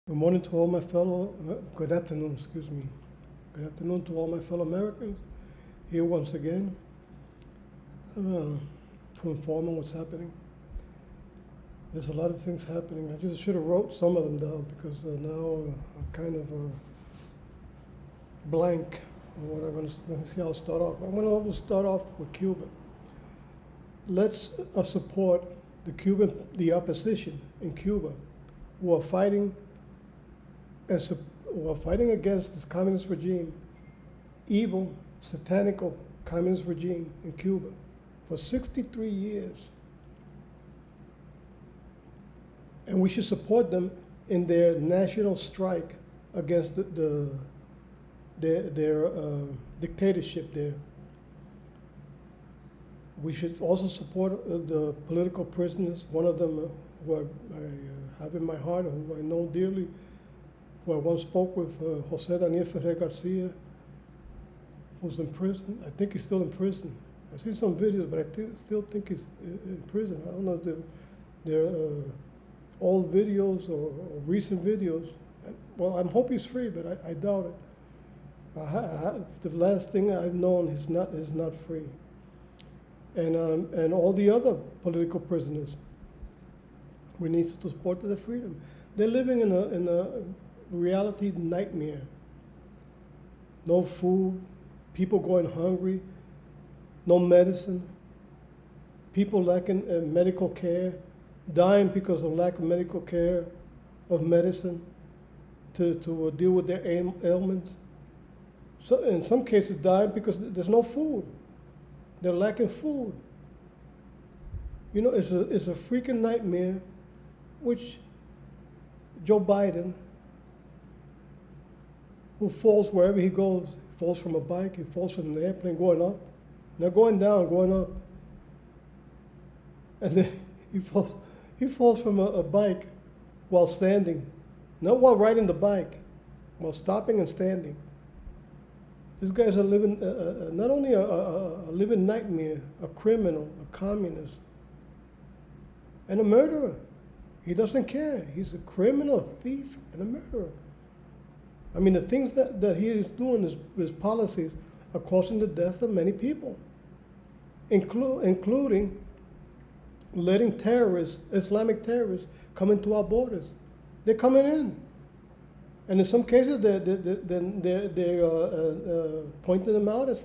Good morning to all my fellow, good afternoon, excuse me. Good afternoon to all my fellow Americans. Here once again to inform on what's happening. There's a lot of things happening. I just should have wrote some of them down because now I'm kind of blank on what I'm going to let me see how I'll start off. I'm going to start off with Cuba. Let's support the opposition in Cuba who are fighting who are fighting against this communist regime, evil, satanical communist regime in Cuba for 63 years. And we should support them in their national strike against their dictatorship there. We should also support the political prisoners, one of them who I have in my heart, who I know dearly, who I once spoke with, Jose Daniel Ferrer Garcia, who's in prison. I think he's still in prison. I see some videos, but I still think he's in prison. I don't know if they're old videos or recent videos. Well, I'm hoping he's free, but I doubt it. The last thing I've known, is not free. And all the other political prisoners, we need to support their freedom. They're living in a reality nightmare. No food, people going hungry, no medicine, people lacking medical care, dying because of lack of medical care, of medicine to deal with their ailments. So in some cases dying because there's no food. They're lacking food. You know, it's a freaking nightmare, which Joe Biden, who falls wherever he goes, falls from a bike, he falls from an airplane going up, not going down, going up. And then he falls from a bike while standing, not while riding the bike, while stopping and standing. This guy's a living, not only a living nightmare, a criminal, a communist, and a murderer. He doesn't care. He's a criminal, a thief, and a murderer. I mean, the things that he is doing, his policies, are causing the death of many people, including letting terrorists, Islamic terrorists, come into our borders. They're coming in. And in some cases, they're pointing them out as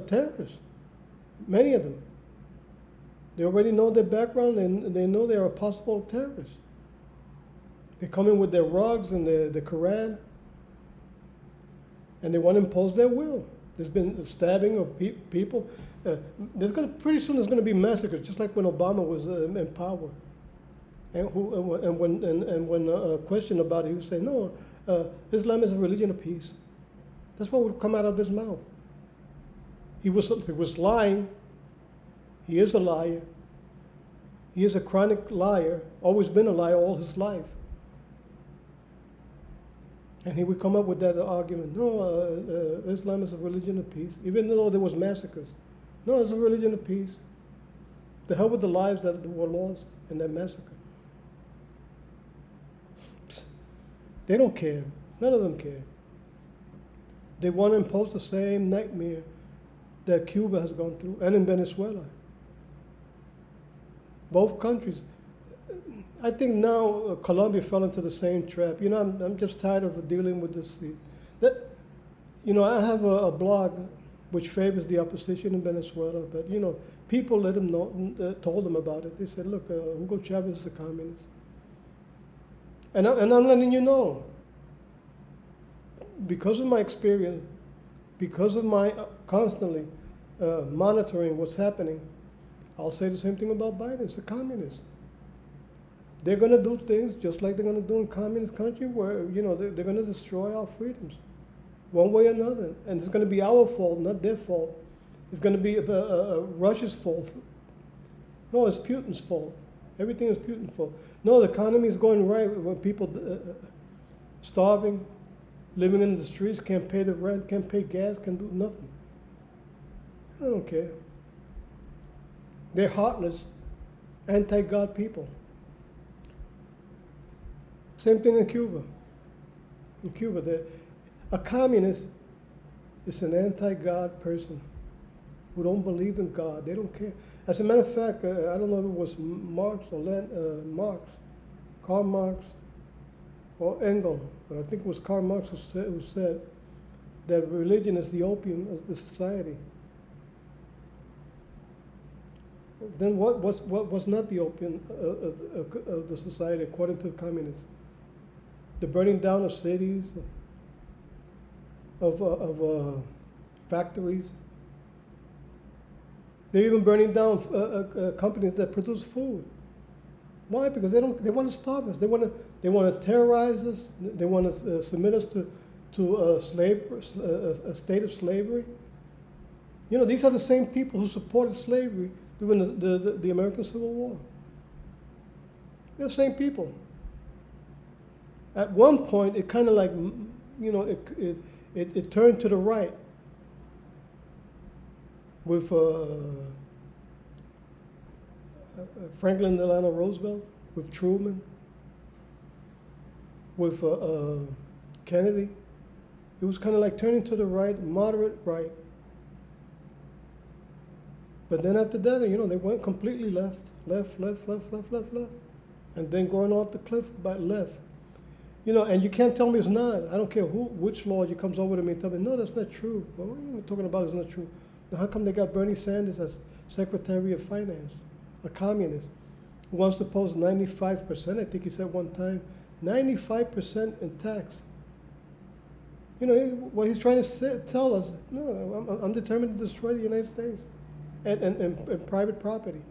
terrorists. Many of them. They already know their background, and they know they are possible terrorists. They come in with their rugs and the Quran, and they want to impose their will. There's been stabbing of people. Pretty soon there's going to be massacres, just like when Obama was in power. And when questioned about it, he would say, no, Islam is a religion of peace. That's what would come out of his mouth. He was lying. He is a liar. He is a chronic liar, always been a liar all his life. And he would come up with that argument, no, Islam is a religion of peace, even though there was massacres. No, it's a religion of peace. The hell with the lives that were lost in that massacre. They don't care. None of them care. They want to impose the same nightmare that Cuba has gone through, and in Venezuela. Both countries. I think now Colombia fell into the same trap. You know, I'm just tired of dealing with this. I have a blog which favors the opposition in Venezuela, but people let them know, told them about it. They said, look, Hugo Chavez is a communist. And I'm letting you know, because of my experience, because of my constantly monitoring what's happening, I'll say the same thing about Biden. It's a communist. They're going to do things just like they're going to do in communist country where, they're going to destroy our freedoms one way or another. And it's going to be our fault, not their fault. It's going to be Russia's fault. No, it's Putin's fault. Everything is Putin's fault. No, the economy is going right when people starving, living in the streets, can't pay the rent, can't pay gas, can't do nothing. I don't care. They're heartless, anti-God people. Same thing in Cuba. In Cuba, a communist is an anti-God person who don't believe in God. They don't care. As a matter of fact, I don't know if it was Marx or Karl Marx or Engels, but I think it was Karl Marx who said that religion is the opium of the society. Then what was not the opium of the society according to the communists? The burning down of cities, of factories. They're even burning down companies that produce food. Why? Because they want to starve us. They want to terrorize us. They want to submit us to a state of slavery. You know, these are the same people who supported slavery during the American Civil War. They're the same people. At one point, it kind of like, you know, it turned to the right with Franklin Delano Roosevelt, with Truman, with Kennedy. It was kind of like turning to the right, moderate right. But then after that, you know, they went completely left, and then going off the cliff by left. You know, and you can't tell me it's not. I don't care which lawyer comes over to me and tell me, no, that's not true. Well, what are you talking about is not true? Now, how come they got Bernie Sanders as Secretary of Finance, a communist, who wants to post 95%, I think he said one time, 95% in tax? You know, what he's trying to tell us, no, I'm determined to destroy the United States and private property.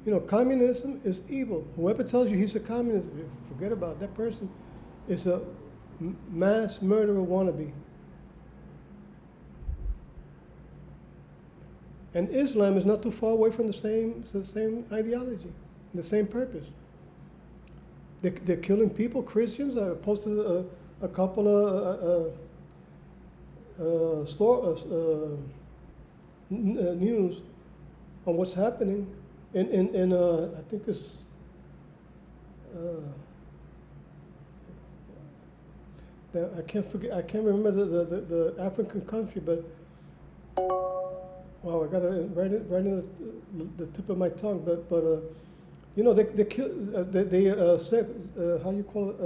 You know, communism is evil. Whoever tells you he's a communist, forget about it. That person is a mass murderer wannabe. And Islam is not too far away from the same ideology, the same purpose. They're killing people. Christians. I posted a couple of news on what's happening in I think it's I can't remember the African country, but wow, I got it right in the tip of my tongue. But you know, they kill they said how you call it.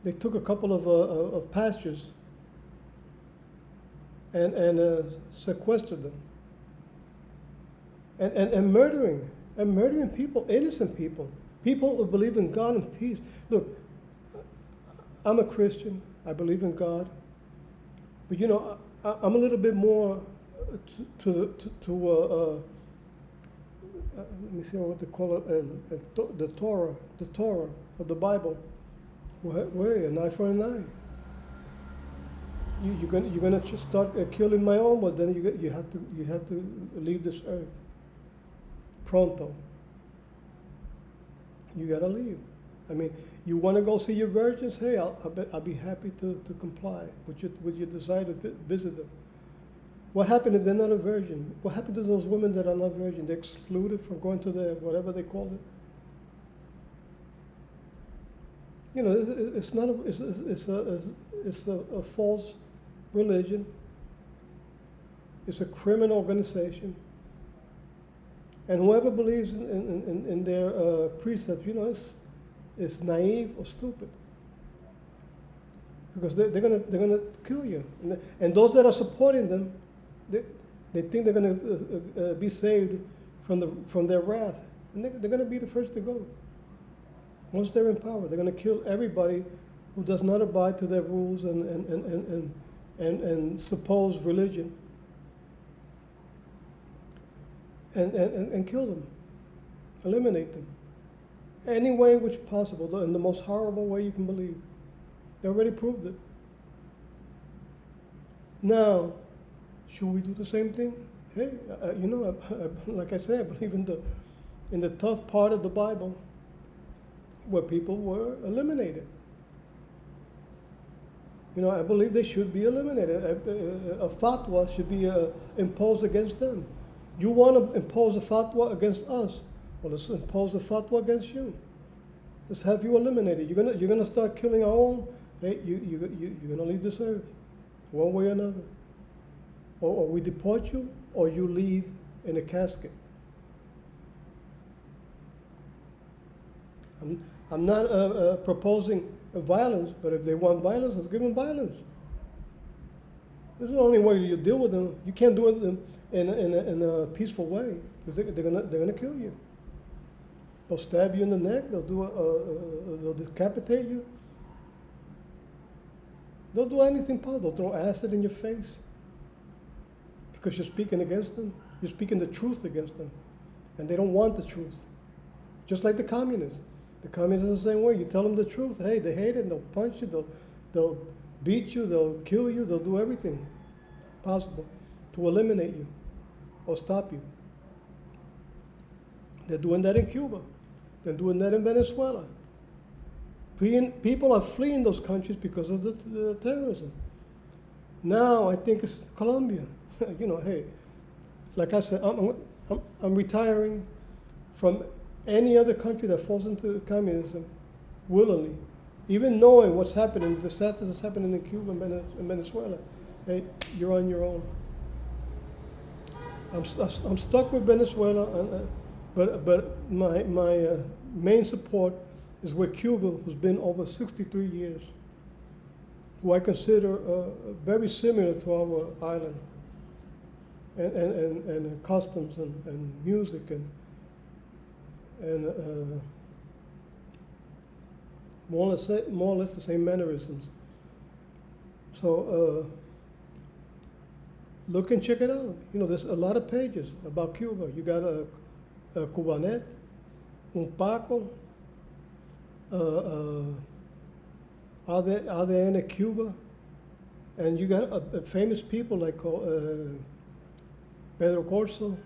They took a couple of pastors and sequestered them, and murdering people, innocent people who believe in God and peace. Look, I'm a Christian. I believe in God, but you know, I'm a little bit more to let me see what they call it, the Torah of the Bible. Wait, an eye for an eye. You're gonna just start killing my own, but then you have to leave this earth. Pronto. You gotta leave. I mean, you want to go see your virgins? Hey, I'll be happy to comply with your desire to visit them. What happened if they're not a virgin? What happened to those women that are not virgin? They're excluded from going to the whatever they call it. You know, it's not it's a false religion. It's a criminal organization. And whoever believes in their precepts, you know, is naive or stupid. Because they're gonna kill you. And those that are supporting them, they think they're gonna be saved from their wrath, and they're gonna be the first to go. Once they're in power, they're going to kill everybody who does not abide to their rules and supposed religion, and kill them, eliminate them, any way in which possible, in the most horrible way you can believe. They already proved it. Now, should we do the same thing? Hey, you know, like I said, I believe in the tough part of the Bible, where people were eliminated. I believe they should be eliminated. A fatwa should be imposed against them. You want to impose a fatwa against us? Well, let's impose a fatwa against you. Let's have you eliminated. You're gonna start killing our own. Hey, you're gonna leave this earth, one way or another. Or we deport you, or you leave in a casket. I'm not proposing violence, but if they want violence, let's give them violence. This is the only way you deal with them. You can't do it in a peaceful way, because they're gonna kill you. They'll stab you in the neck. They'll decapitate you. They'll do anything possible. They'll throw acid in your face because you're speaking against them. You're speaking the truth against them, and they don't want the truth. Just like the communists. The communists are the same way. You tell them the truth. Hey, they hate it. They'll punch you. They'll beat you. They'll kill you. They'll do everything possible to eliminate you or stop you. They're doing that in Cuba. They're doing that in Venezuela. People are fleeing those countries because of the terrorism. Now I think it's Colombia. Hey, like I said, I'm retiring from any other country that falls into communism willingly, even knowing what's happening, the disaster that's happening in Cuba and Venezuela. Hey, you're on your own. I'm stuck with Venezuela, but my main support is with Cuba, who's been over 63 years, who I consider very similar to our island, and customs and music and more or less the same mannerisms. So look and check it out. There's a lot of pages about Cuba. You got a Cubanet, Un Paco, ADN Cuba, and you got famous people like Pedro Corso.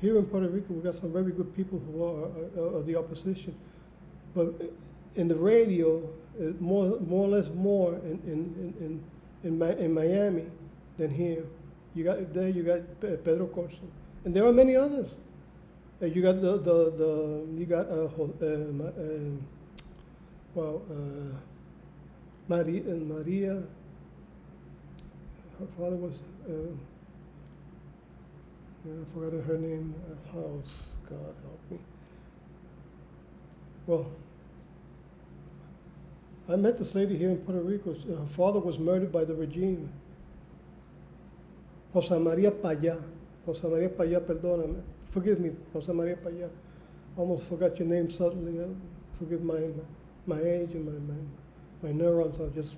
Here in Puerto Rico, we got some very good people who are the opposition, but in the radio, more or less more in Miami than here. You got Pedro Corso, and there are many others. You got Maria. Her father was. I forgot her name. God help me. Well, I met this lady here in Puerto Rico. Her father was murdered by the regime. Rosa Maria Payá, perdóname. Forgive me, Rosa Maria Payá. Almost forgot your name suddenly. Forgive my age and my neurons are just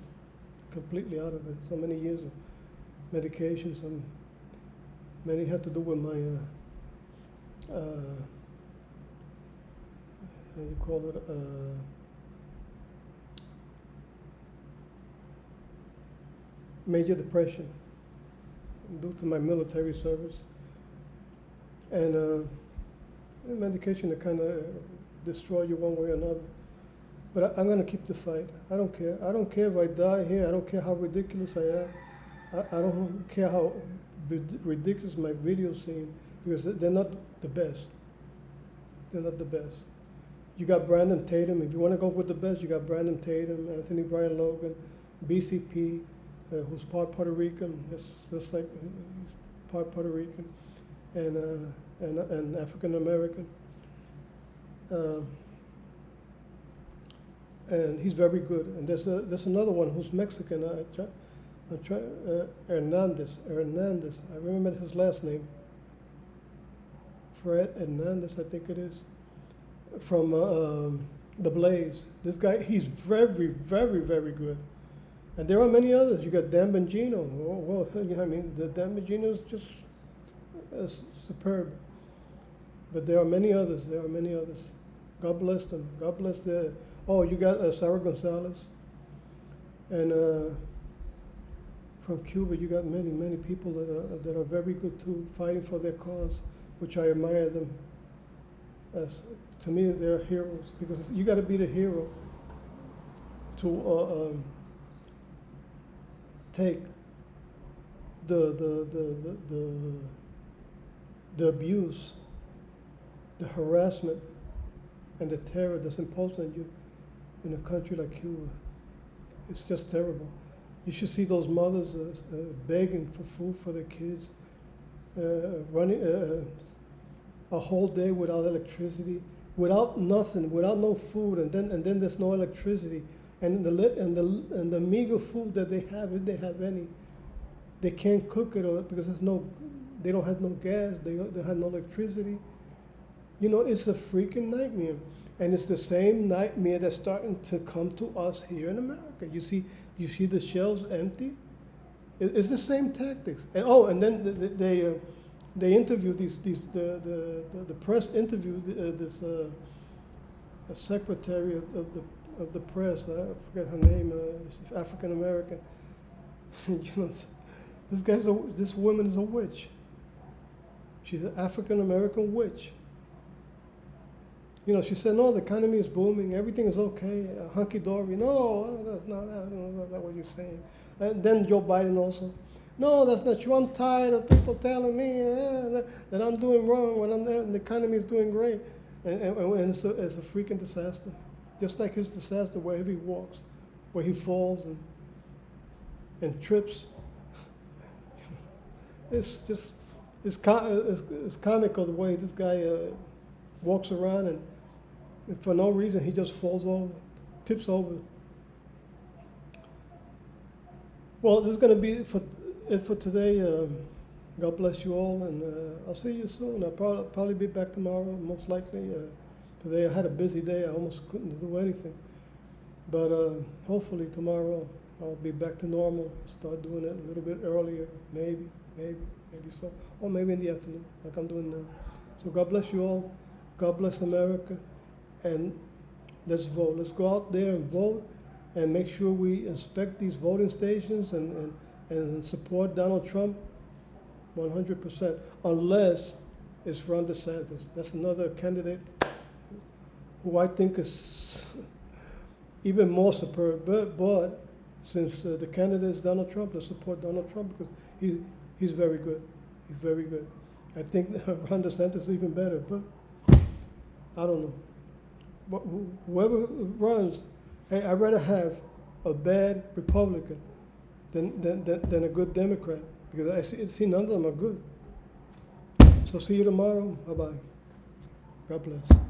completely out of it. So many years of medications. Many had to do with my, how you call it, major depression due to my military service. And medication that kind of destroy you one way or another. But I'm going to keep the fight. I don't care. I don't care if I die here. I don't care how ridiculous I am. I don't care how ridiculous my videos seem, because they're not the best. They're not the best. You got Brandon Tatum. If you want to go with the best, you got Brandon Tatum, Anthony Brian Logan, BCP, who's part Puerto Rican, just like he's part Puerto Rican, and African American. And he's very good. And there's another one who's Mexican. Hernandez. I remember his last name. Fred Hernandez, I think it is. From The Blaze. This guy, he's very, very, very good. And there are many others. You got Dan Bongino. Dan Bongino is just superb. But there are many others. God bless them. God bless the. Oh, you got Sarah Gonzalez. And from Cuba, you got many, many people that are very good too, fighting for their cause, which I admire them. To me, they're heroes, because you got to be the hero to take the abuse, the harassment, and the terror that's imposed on you in a country like Cuba. It's just terrible. You should see those mothers begging for food for their kids, running a whole day without electricity, without nothing, without no food, and then there's no electricity, and the meager food that they have, if they have any, they can't cook it because they don't have no gas, they have no electricity. You know, it's a freaking nightmare. And it's the same nightmare that's starting to come to us here in America. You see the shelves empty? It's the same tactics. And then they interviewed the press interviewed this secretary of the press. I forget her name. She's African American. You know, this woman is a witch. She's an African American witch. You know, she said, no, the economy is booming, everything is okay, hunky-dory. No, that's not what you're saying. And then Joe Biden also, no, that's not true. I'm tired of people telling me that I'm doing wrong when I'm there and the economy is doing great. And it's a freaking disaster. Just like his disaster wherever he walks, where he falls and trips. It's comical the way this guy walks around and for no reason he just falls over, tips over. Well, this is going to be it for today. God bless you all, and I'll see you soon. I'll probably be back tomorrow, most likely. Today I had a busy day. I almost couldn't do anything. But hopefully tomorrow I'll be back to normal, start doing it a little bit earlier, maybe so. Or maybe in the afternoon, like I'm doing now. So God bless you all. God bless America, and let's vote. Let's go out there and vote, and make sure we inspect these voting stations and support Donald Trump 100%, unless it's Ron DeSantis. That's another candidate who I think is even more superb. But since the candidate is Donald Trump, let's support Donald Trump because he's very good. He's very good. I think Ron DeSantis is even better, but I don't know. But whoever runs, hey, I'd rather have a bad Republican than a good Democrat, because I see none of them are good. So see you tomorrow. Bye-bye. God bless.